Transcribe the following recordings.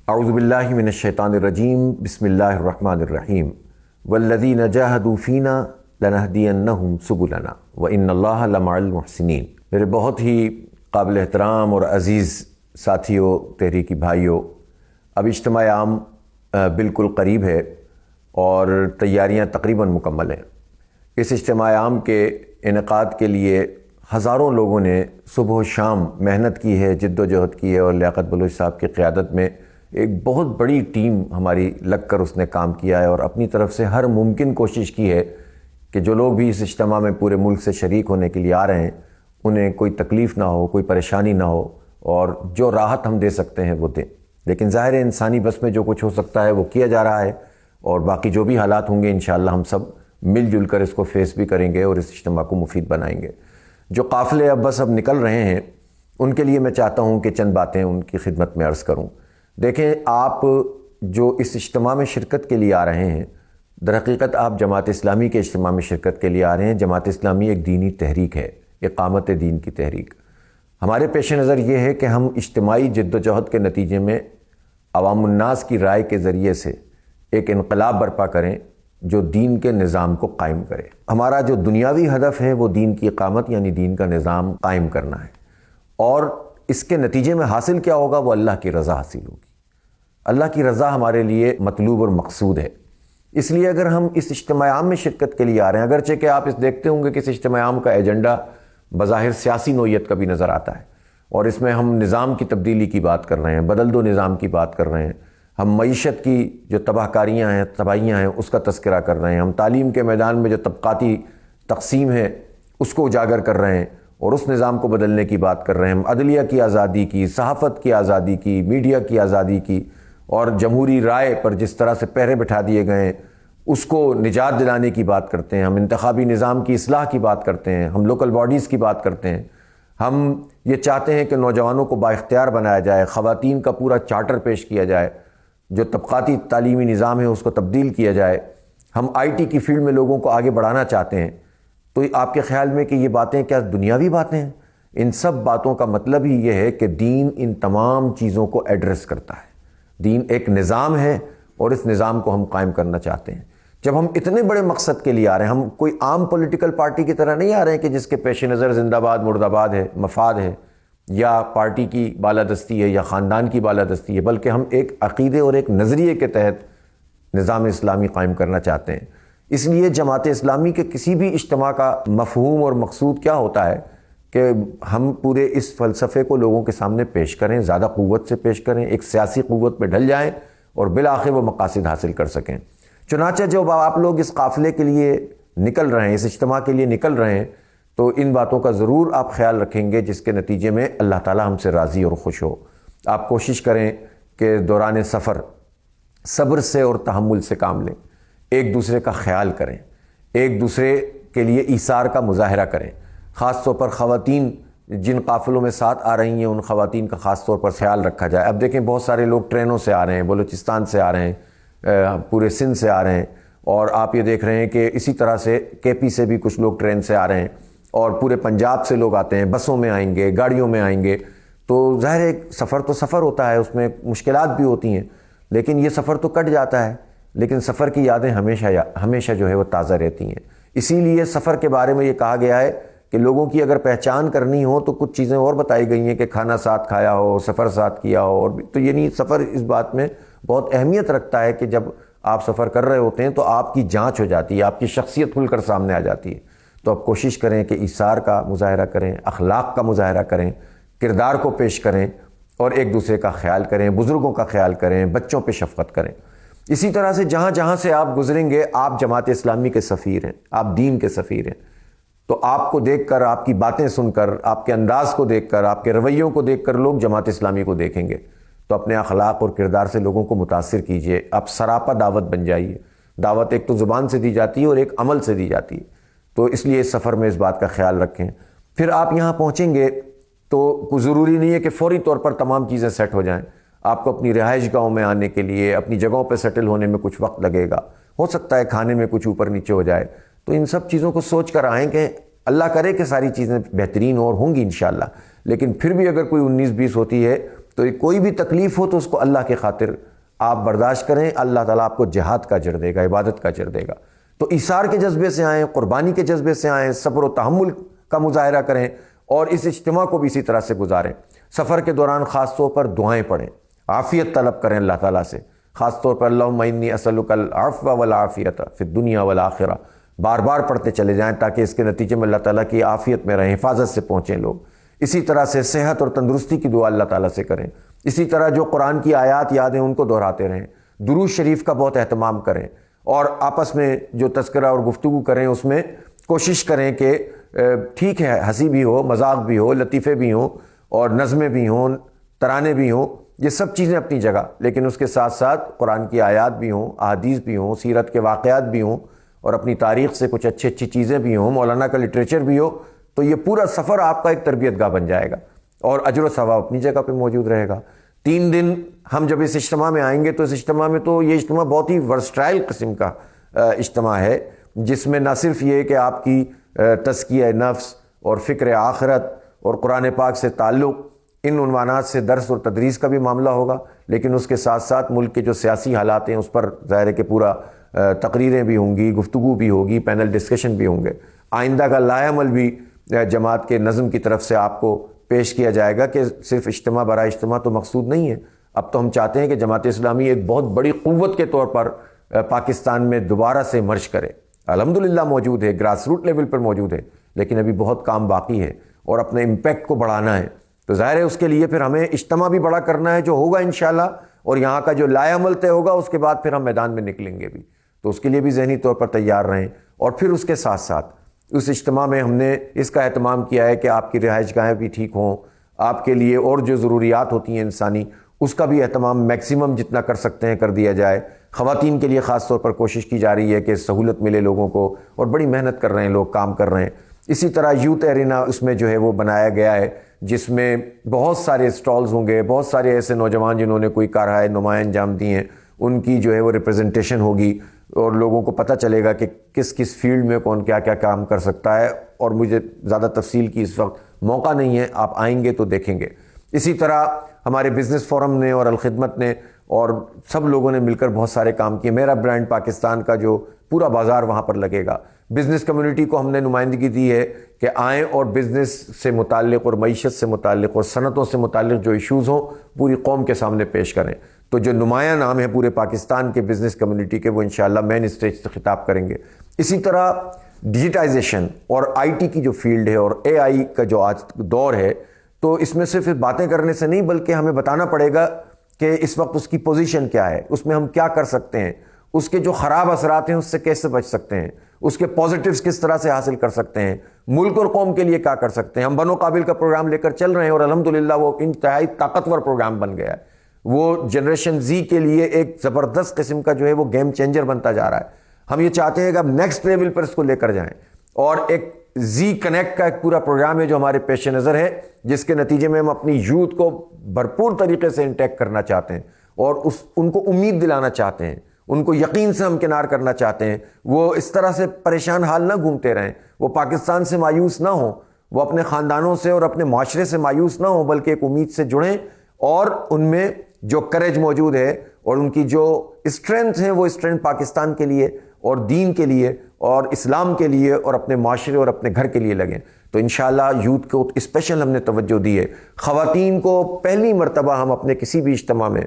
اعوذ باللہ من الشیطان الرجیم بسم اللہ الرحمن الرحیم والذین جاہدوا فینا لنہدینہم سبلنا وان اللہ لمع المحسنین۔ میرے بہت ہی قابل احترام اور عزیز ساتھیوں، تحریکی بھائیوں، اب اجتماع عام بالکل قریب ہے اور تیاریاں تقریباً مکمل ہیں۔ اس اجتماع عام کے انعقاد کے لیے ہزاروں لوگوں نے صبح و شام محنت کی ہے، جد و جہد کی ہے، اور لیاقت بلوچ صاحب کی قیادت میں ایک بہت بڑی ٹیم ہماری لگ کر اس نے کام کیا ہے اور اپنی طرف سے ہر ممکن کوشش کی ہے کہ جو لوگ بھی اس اجتماع میں پورے ملک سے شریک ہونے کے لیے آ رہے ہیں انہیں کوئی تکلیف نہ ہو، کوئی پریشانی نہ ہو، اور جو راحت ہم دے سکتے ہیں وہ دیں۔ لیکن ظاہر ہے انسانی بس میں جو کچھ ہو سکتا ہے وہ کیا جا رہا ہے، اور باقی جو بھی حالات ہوں گے انشاءاللہ ہم سب مل جل کر اس کو فیس بھی کریں گے اور اس اجتماع کو مفید بنائیں گے۔ جو قافلے اب نکل رہے ہیں ان کے لیے میں چاہتا ہوں کہ چند باتیں ان کی خدمت میں عرض کروں۔ دیکھیں، آپ جو اس اجتماع میں شرکت کے لیے آ رہے ہیں، در حقیقت آپ جماعت اسلامی کے اجتماع میں شرکت کے لیے آ رہے ہیں۔ جماعت اسلامی ایک دینی تحریک ہے، اقامت دین کی تحریک۔ ہمارے پیش نظر یہ ہے کہ ہم اجتماعی جد و جہد کے نتیجے میں عوام الناس کی رائے کے ذریعے سے ایک انقلاب برپا کریں جو دین کے نظام کو قائم کرے۔ ہمارا جو دنیاوی ہدف ہے وہ دین کی اقامت یعنی دین کا نظام قائم کرنا ہے، اور اس کے نتیجے میں حاصل کیا ہوگا؟ وہ اللہ کی رضا حاصل ہوگی۔ اللہ کی رضا ہمارے لیے مطلوب اور مقصود ہے۔ اس لیے اگر ہم اس اجتماع عام میں شرکت کے لیے آ رہے ہیں، اگرچہ کہ آپ اس دیکھتے ہوں گے کہ اس اجتماع عام کا ایجنڈا بظاہر سیاسی نوعیت کا بھی نظر آتا ہے، اور اس میں ہم نظام کی تبدیلی کی بات کر رہے ہیں، بدل دو نظام کی بات کر رہے ہیں، ہم معیشت کی جو تباہ کاریاں ہیں، تباہیاں ہیں، اس کا تذکرہ کر رہے ہیں، ہم تعلیم کے میدان میں جو طبقاتی تقسیم ہے اس کو اجاگر کر رہے ہیں اور اس نظام کو بدلنے کی بات کر رہے ہیں، ہم عدلیہ کی آزادی کی، صحافت کی آزادی کی، میڈیا کی آزادی کی، اور جمہوری رائے پر جس طرح سے پہرے بٹھا دیے گئے ہیں اس کو نجات دلانے کی بات کرتے ہیں، ہم انتخابی نظام کی اصلاح کی بات کرتے ہیں، ہم لوکل باڈیز کی بات کرتے ہیں، ہم یہ چاہتے ہیں کہ نوجوانوں کو بااختیار بنایا جائے، خواتین کا پورا چارٹر پیش کیا جائے، جو طبقاتی تعلیمی نظام ہے اس کو تبدیل کیا جائے، ہم آئی ٹی کی فیلڈ میں لوگوں کو آگے بڑھانا چاہتے ہیں۔ تو آپ کے خیال میں کہ یہ باتیں کیا دنیاوی باتیں ہیں؟ ان سب باتوں کا مطلب ہی یہ ہے کہ دین ان تمام چیزوں کو ایڈریس کرتا ہے۔ دین ایک نظام ہے اور اس نظام کو ہم قائم کرنا چاہتے ہیں۔ جب ہم اتنے بڑے مقصد کے لیے آ رہے ہیں، ہم کوئی عام پولیٹیکل پارٹی کی طرح نہیں آ رہے ہیں کہ جس کے پیش نظر زندہ باد مرد آباد ہے، مفاد ہے، یا پارٹی کی بالادستی ہے یا خاندان کی بالادستی ہے، بلکہ ہم ایک عقیدے اور ایک نظریے کے تحت نظام اسلامی قائم کرنا چاہتے ہیں۔ اس لیے جماعت اسلامی کے کسی بھی اجتماع کا مفہوم اور مقصود کیا ہوتا ہے کہ ہم پورے اس فلسفے کو لوگوں کے سامنے پیش کریں، زیادہ قوت سے پیش کریں، ایک سیاسی قوت میں ڈھل جائیں اور بالآخر وہ مقاصد حاصل کر سکیں۔ چنانچہ جب آپ لوگ اس قافلے کے لیے نکل رہے ہیں، اس اجتماع کے لیے نکل رہے ہیں، تو ان باتوں کا ضرور آپ خیال رکھیں گے جس کے نتیجے میں اللہ تعالی ہم سے راضی اور خوش ہو۔ آپ کوشش کریں کہ دوران سفر صبر سے اور تحمل سے کام لیں، ایک دوسرے کا خیال کریں، ایک دوسرے کے لیے ایثار کا مظاہرہ کریں۔ خاص طور پر خواتین جن قافلوں میں ساتھ آ رہی ہیں ان خواتین کا خاص طور پر خیال رکھا جائے۔ اب دیکھیں، بہت سارے لوگ ٹرینوں سے آ رہے ہیں، بلوچستان سے آ رہے ہیں، پورے سندھ سے آ رہے ہیں، اور آپ یہ دیکھ رہے ہیں کہ اسی طرح سے کے پی سے بھی کچھ لوگ ٹرین سے آ رہے ہیں، اور پورے پنجاب سے لوگ آتے ہیں، بسوں میں آئیں گے، گاڑیوں میں آئیں گے۔ تو ظاہر ہے سفر تو سفر ہوتا ہے، اس میں مشکلات بھی ہوتی ہیں، لیکن یہ سفر تو کٹ جاتا ہے، لیکن سفر کی یادیں ہمیشہ جو ہے وہ تازہ رہتی ہیں۔ اسی لیے سفر کے بارے میں یہ کہا گیا ہے کہ لوگوں کی اگر پہچان کرنی ہو تو کچھ چیزیں اور بتائی گئی ہیں کہ کھانا ساتھ کھایا ہو، سفر ساتھ کیا ہو، اور بھی تو یعنی سفر اس بات میں بہت اہمیت رکھتا ہے کہ جب آپ سفر کر رہے ہوتے ہیں تو آپ کی جانچ ہو جاتی ہے، آپ کی شخصیت کھل کر سامنے آ جاتی ہے۔ تو آپ کوشش کریں کہ ایثار کا مظاہرہ کریں، اخلاق کا مظاہرہ کریں، کردار کو پیش کریں، اور ایک دوسرے کا خیال کریں، بزرگوں کا خیال کریں، بچوں پہ شفقت کریں۔ اسی طرح سے جہاں جہاں سے آپ گزریں گے آپ جماعت اسلامی کے سفیر ہیں، آپ دین کے سفیر ہیں۔ تو آپ کو دیکھ کر، آپ کی باتیں سن کر، آپ کے انداز کو دیکھ کر، آپ کے رویوں کو دیکھ کر لوگ جماعت اسلامی کو دیکھیں گے، تو اپنے اخلاق اور کردار سے لوگوں کو متاثر کیجئے۔ آپ سراپا دعوت بن جائیے۔ دعوت ایک تو زبان سے دی جاتی ہے اور ایک عمل سے دی جاتی ہے، تو اس لیے اس سفر میں اس بات کا خیال رکھیں۔ پھر آپ یہاں پہنچیں گے تو کوئی ضروری نہیں ہے کہ فوری طور پر تمام چیزیں سیٹ ہو جائیں۔ آپ کو اپنی رہائش گاہوں میں آنے کے لیے، اپنی جگہوں پہ سیٹل ہونے میں کچھ وقت لگے گا، ہو سکتا ہے کھانے میں کچھ اوپر نیچے ہو جائے، تو ان سب چیزوں کو سوچ کر آئیں کہ اللہ کرے کہ ساری چیزیں بہترین اور ہوں گی انشاءاللہ، لیکن پھر بھی اگر کوئی 19-20 ہوتی ہے تو کوئی بھی تکلیف ہو تو اس کو اللہ کے خاطر آپ برداشت کریں، اللہ تعالیٰ آپ کو جہاد کا اجر دے گا، عبادت کا اجر دے گا۔ تو ایثار کے جذبے سے آئیں، قربانی کے جذبے سے آئیں، صبر و تحمل کا مظاہرہ کریں، اور اس اجتماع کو بھی اسی طرح سے گزاریں۔ سفر کے دوران خاص طور پر دعائیں پڑھیں، عافیت طلب کریں اللہ تعالیٰ سے، خاص طور پر اللہم انی اسألک العفو والعافیۃ فی الدنیا والآخرہ بار بار پڑھتے چلے جائیں، تاکہ اس کے نتیجے میں اللہ تعالیٰ کی عافیت میں رہیں، حفاظت سے پہنچیں لوگ۔ اسی طرح سے صحت اور تندرستی کی دعا اللہ تعالیٰ سے کریں۔ اسی طرح جو قرآن کی آیات یاد ہیں ان کو دہراتے رہیں، درود شریف کا بہت اہتمام کریں، اور آپس میں جو تذکرہ اور گفتگو کریں اس میں کوشش کریں کہ ٹھیک ہے ہنسی بھی ہو، مذاق بھی ہو، لطیفے بھی ہوں، اور نظمیں بھی ہوں، ترانے بھی ہوں، یہ سب چیزیں اپنی جگہ، لیکن اس کے ساتھ ساتھ قرآن کی آیات بھی ہوں، احادیث بھی ہوں، سیرت کے واقعات بھی ہوں، اور اپنی تاریخ سے کچھ اچھی چیزیں بھی ہوں، مولانا کا لٹریچر بھی ہو، تو یہ پورا سفر آپ کا ایک تربیت گاہ بن جائے گا، اور اجر و ثواب اپنی جگہ پہ موجود رہے گا۔ 3 دن ہم جب اس اجتماع میں آئیں گے تو اس اجتماع میں تو یہ اجتماع بہت ہی ورسٹائل قسم کا اجتماع ہے، جس میں نہ صرف یہ کہ آپ کی تزکیہ نفس اور فکر آخرت اور قرآن پاک سے تعلق، ان عنوانات سے درس اور تدریس کا بھی معاملہ ہوگا، لیکن اس کے ساتھ ساتھ ملک کے جو سیاسی حالات ہیں اس پر ظاہر ہے کہ پورا تقریریں بھی ہوں گی، گفتگو بھی ہوگی، پینل ڈسکشن بھی ہوں گے، آئندہ کا لائحہ عمل بھی جماعت کے نظم کی طرف سے آپ کو پیش کیا جائے گا، کہ صرف اجتماع برائے اجتماع تو مقصود نہیں ہے۔ اب تو ہم چاہتے ہیں کہ جماعت اسلامی ایک بہت بڑی قوت کے طور پر پاکستان میں دوبارہ سے مرج کرے۔ الحمدللہ موجود ہے، گراس روٹ لیول پر موجود ہے، لیکن ابھی بہت کام باقی ہے، اور اپنے امپیکٹ کو بڑھانا ہے۔ تو ظاہر ہے اس کے لیے پھر ہمیں اجتماع بھی بڑا کرنا ہے، جو ہوگا انشاءاللہ، اور یہاں کا جو لائحہ عمل طے ہوگا اس کے بعد پھر ہم میدان میں نکلیں گے بھی، تو اس کے لیے بھی ذہنی طور پر تیار رہیں۔ اور پھر اس کے ساتھ ساتھ اس اجتماع میں ہم نے اس کا اہتمام کیا ہے کہ آپ کی رہائش گاہیں بھی ٹھیک ہوں، آپ کے لیے اور جو ضروریات ہوتی ہیں انسانی، اس کا بھی اہتمام میکسیمم جتنا کر سکتے ہیں کر دیا جائے۔ خواتین کے لیے خاص طور پر کوشش کی جا رہی ہے کہ سہولت ملے لوگوں کو، اور بڑی محنت کر رہے ہیں لوگ، کام کر رہے ہیں۔ اسی طرح یوتھ ایرینا اس میں جو ہے وہ بنایا گیا ہے، جس میں بہت سارے اسٹالز ہوں گے، بہت سارے ایسے نوجوان جنہوں نے کوئی کارہائے نمایاں انجام دی ہیں، ان کی جو ہے وہ ریپرزنٹیشن ہوگی، اور لوگوں کو پتہ چلے گا کہ کس کس فیلڈ میں کون کیا کیا کام کر سکتا ہے۔ اور مجھے زیادہ تفصیل کی اس وقت موقع نہیں ہے، آپ آئیں گے تو دیکھیں گے۔ اسی طرح ہمارے بزنس فورم نے اور الخدمت نے اور سب لوگوں نے مل کر بہت سارے کام کیے۔ میرا برانڈ پاکستان کا جو پورا بازار وہاں پر لگے گا۔ بزنس کمیونٹی کو ہم نے نمائندگی دی ہے کہ آئیں اور بزنس سے متعلق اور معیشت سے متعلق اور صنعتوں سے متعلق جو ایشوز ہوں پوری قوم کے سامنے پیش کریں۔ تو جو نمایاں نام ہے پورے پاکستان کے بزنس کمیونٹی کے، وہ انشاءاللہ مین اسٹیج سے خطاب کریں گے۔ اسی طرح ڈیجیٹائزیشن اور آئی ٹی کی جو فیلڈ ہے اور اے آئی کا جو آج دور ہے، تو اس میں صرف باتیں کرنے سے نہیں، بلکہ ہمیں بتانا پڑے گا کہ اس وقت اس کی پوزیشن کیا ہے، اس میں ہم کیا کر سکتے ہیں، اس کے جو خراب اثرات ہیں اس سے کیسے بچ سکتے ہیں، اس کے پازیٹیوز کس طرح سے حاصل کر سکتے ہیں، ملک اور قوم کے لیے کیا کر سکتے ہیں۔ ہم بنو قابل کا پروگرام لے کر چل رہے ہیں، اور الحمدللہ وہ انتہائی طاقتور پروگرام بن گیا ہے۔ وہ جنریشن زی کے لیے ایک زبردست قسم کا جو ہے وہ گیم چینجر بنتا جا رہا ہے۔ ہم یہ چاہتے ہیں کہ اب نیکسٹ لیول پر اس کو لے کر جائیں، اور ایک زی کنیکٹ کا ایک پورا پروگرام ہے جو ہمارے پیش نظر ہے، جس کے نتیجے میں ہم اپنی یوتھ کو بھرپور طریقے سے انٹیکٹ کرنا چاہتے ہیں، اور ان کو امید دلانا چاہتے ہیں، ان کو یقین سے ہمکنار کرنا چاہتے ہیں۔ وہ اس طرح سے پریشان حال نہ گھومتے رہیں، وہ پاکستان سے مایوس نہ ہوں، وہ اپنے خاندانوں سے اور اپنے معاشرے سے مایوس نہ ہوں، بلکہ ایک امید سے جڑیں، اور ان میں جو کریج موجود ہے اور ان کی جو اسٹرینتھ ہے، وہ اسٹرینتھ پاکستان کے لیے اور دین کے لیے اور اسلام کے لیے اور اپنے معاشرے اور اپنے گھر کے لیے لگیں۔ تو انشاءاللہ یوتھ کو اسپیشل ہم نے توجہ دی ہے۔ خواتین کو پہلی مرتبہ ہم اپنے کسی بھی اجتماع میں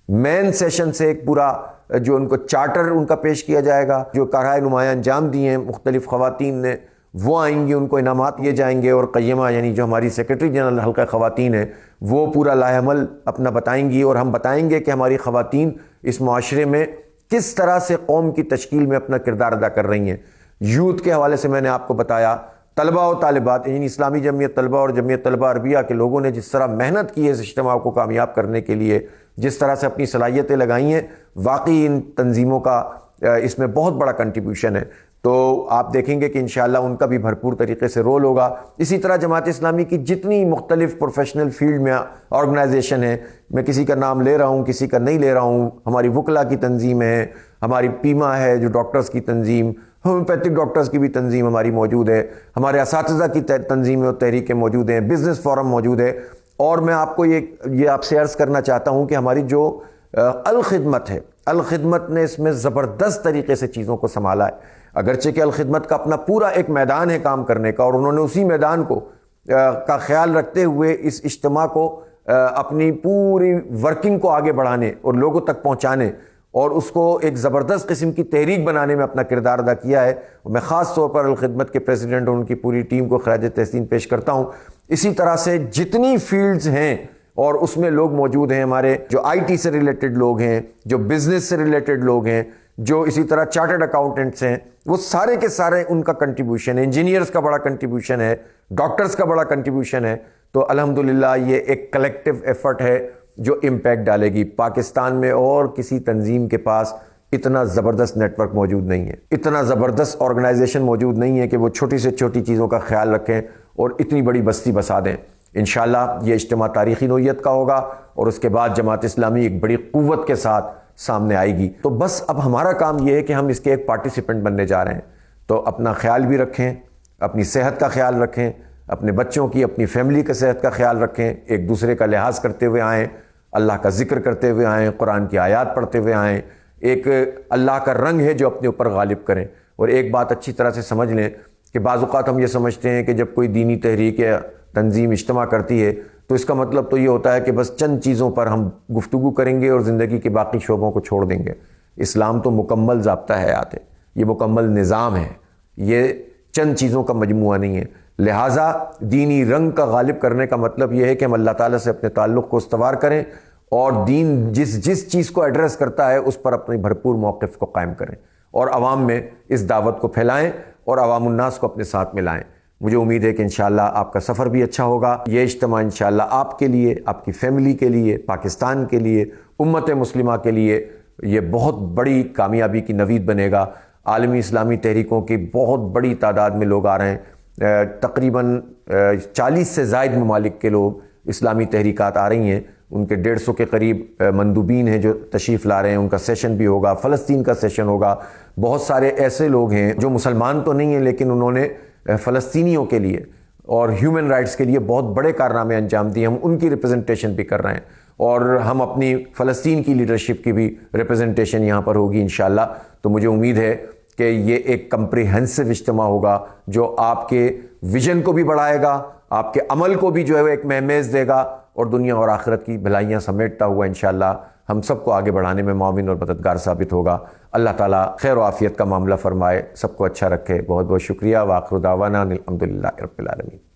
مین سیشن سے ایک پورا جو ان کو چارٹر ان کا پیش کیا جائے گا، جو کارہائے نمایاں انجام دیے ہیں مختلف خواتین نے، وہ آئیں گی، ان کو انعامات دیے جائیں گے، اور قیمہ یعنی جو ہماری سیکرٹری جنرل حلقہ خواتین ہیں، وہ پورا لائحہ عمل اپنا بتائیں گی، اور ہم بتائیں گے کہ ہماری خواتین اس معاشرے میں کس طرح سے قوم کی تشکیل میں اپنا کردار ادا کر رہی ہیں۔ یوتھ کے حوالے سے میں نے آپ کو بتایا، طلباء و طالبات یعنی اسلامی جمعیت طلباء اور جمعیت طلباء عربیہ کے لوگوں نے جس طرح محنت کی ہے اس اجتماع کو کامیاب کرنے کے لیے، جس طرح سے اپنی صلاحیتیں لگائی ہیں، واقعی ان تنظیموں کا اس میں بہت بڑا کنٹریبیوشن ہے۔ تو آپ دیکھیں گے کہ انشاءاللہ ان کا بھی بھرپور طریقے سے رول ہوگا۔ اسی طرح جماعت اسلامی کی جتنی مختلف پروفیشنل فیلڈ میں آرگنائزیشن ہے، میں کسی کا نام لے رہا ہوں، کسی کا نہیں لے رہا ہوں، ہماری وکلا کی تنظیم ہے، ہماری پیما ہے جو ڈاکٹرز کی تنظیم، ہومیوپیتھک ڈاکٹرز کی بھی تنظیم ہماری موجود ہے، ہمارے اساتذہ کی تنظیمیں اور تحریکیں موجود ہیں، بزنس فورم موجود ہے۔ اور میں آپ کو یہ آپ سے عرض کرنا چاہتا ہوں کہ ہماری جو الخدمت ہے، الخدمت نے اس میں زبردست طریقے سے چیزوں کو سنبھالا ہے۔ اگرچہ کہ الخدمت کا اپنا پورا ایک میدان ہے کام کرنے کا، اور انہوں نے اسی میدان کو کا خیال رکھتے ہوئے اس اجتماع کو اپنی پوری ورکنگ کو آگے بڑھانے اور لوگوں تک پہنچانے اور اس کو ایک زبردست قسم کی تحریک بنانے میں اپنا کردار ادا کیا ہے۔ میں خاص طور پر الخدمت کے پریزیڈنٹ اور ان کی پوری ٹیم کو خراج تحسین پیش کرتا ہوں۔ اسی طرح سے جتنی فیلڈز ہیں اور اس میں لوگ موجود ہیں، ہمارے جو آئی ٹی سے ریلیٹڈ لوگ ہیں، جو بزنس سے ریلیٹڈ لوگ ہیں، جو اسی طرح چارٹرڈ اکاؤنٹنٹس ہیں، وہ سارے کے سارے ان کا کنٹریبیوشن ہے، انجینئرز کا بڑا کنٹریبیوشن ہے، ڈاکٹرز کا بڑا کنٹریبیوشن ہے۔ تو الحمدللہ یہ ایک کلیکٹو ایفرٹ ہے جو امپیکٹ ڈالے گی۔ پاکستان میں اور کسی تنظیم کے پاس اتنا زبردست نیٹ ورک موجود نہیں ہے، اتنا زبردست آرگنائزیشن موجود نہیں ہے کہ وہ چھوٹی سے چھوٹی چیزوں کا خیال رکھیں اور اتنی بڑی بستی بسا دیں۔ انشاءاللہ یہ اجتماع تاریخی نوعیت کا ہوگا اور اس کے بعد جماعت اسلامی ایک بڑی قوت کے ساتھ سامنے آئے گی۔ تو بس اب ہمارا کام یہ ہے کہ ہم اس کے ایک پارٹیسپینٹ بننے جا رہے ہیں۔ تو اپنا خیال بھی رکھیں، اپنی صحت کا خیال رکھیں، اپنے بچوں کی، اپنی فیملی کی صحت کا خیال رکھیں، ایک دوسرے کا لحاظ کرتے ہوئے آئیں، اللہ کا ذکر کرتے ہوئے آئیں، قرآن کی آیات پڑھتے ہوئے آئیں، ایک اللہ کا رنگ ہے جو اپنے اوپر غالب کریں۔ اور ایک بات اچھی طرح سے سمجھ لیں کہ بعض اوقات ہم یہ سمجھتے ہیں کہ جب کوئی دینی تحریک یا تنظیم اجتماع کرتی ہے تو اس کا مطلب تو یہ ہوتا ہے کہ بس چند چیزوں پر ہم گفتگو کریں گے اور زندگی کے باقی شعبوں کو چھوڑ دیں گے۔ اسلام تو مکمل ضابطہ حیات ہے، یہ مکمل نظام ہے، یہ چند چیزوں کا مجموعہ نہیں ہے۔ لہٰذا دینی رنگ کا غالب کرنے کا مطلب یہ ہے کہ ہم اللہ تعالیٰ سے اپنے تعلق کو استوار کریں اور دین جس چیز کو ایڈریس کرتا ہے اس پر اپنی بھرپور موقف کو قائم کریں اور عوام میں اس دعوت کو پھیلائیں اور عوام الناس کو اپنے ساتھ ملائیں۔ مجھے امید ہے کہ انشاءاللہ آپ کا سفر بھی اچھا ہوگا۔ یہ اجتماع انشاءاللہ آپ کے لیے، آپ کی فیملی کے لیے، پاکستان کے لیے، امت مسلمہ کے لیے یہ بہت بڑی کامیابی کی نوید بنے گا۔ عالمی اسلامی تحریکوں کی بہت بڑی تعداد میں لوگ آ رہے ہیں، تقریباً 40 سے زائد ممالک کے لوگ اسلامی تحریکات آ رہی ہیں، ان کے 150 کے قریب مندوبین ہیں جو تشریف لا رہے ہیں۔ ان کا سیشن بھی ہوگا، فلسطین کا سیشن ہوگا۔ بہت سارے ایسے لوگ ہیں جو مسلمان تو نہیں ہیں لیکن انہوں نے فلسطینیوں کے لیے اور ہیومن رائٹس کے لیے بہت بڑے کارنامے انجام دیے، ہم ان کی ریپرزنٹیشن بھی کر رہے ہیں اور ہم اپنی فلسطین کی لیڈرشپ کی بھی ریپرزنٹیشن یہاں پر ہوگی انشاءاللہ۔ تو مجھے امید ہے کہ یہ ایک کمپریہنسو اجتماع ہوگا جو آپ کے ویژن کو بھی بڑھائے گا، آپ کے عمل کو بھی جو ہے ایک مہمیز دے گا اور دنیا اور آخرت کی بھلائیاں سمیٹتا ہوا انشاءاللہ ہم سب کو آگے بڑھانے میں معاون اور مددگار ثابت ہوگا۔ اللہ تعالیٰ خیر و عافیت کا معاملہ فرمائے، سب کو اچھا رکھے۔ بہت بہت شکریہ۔ وآخر دعوانا الحمدللہ رب العالمین۔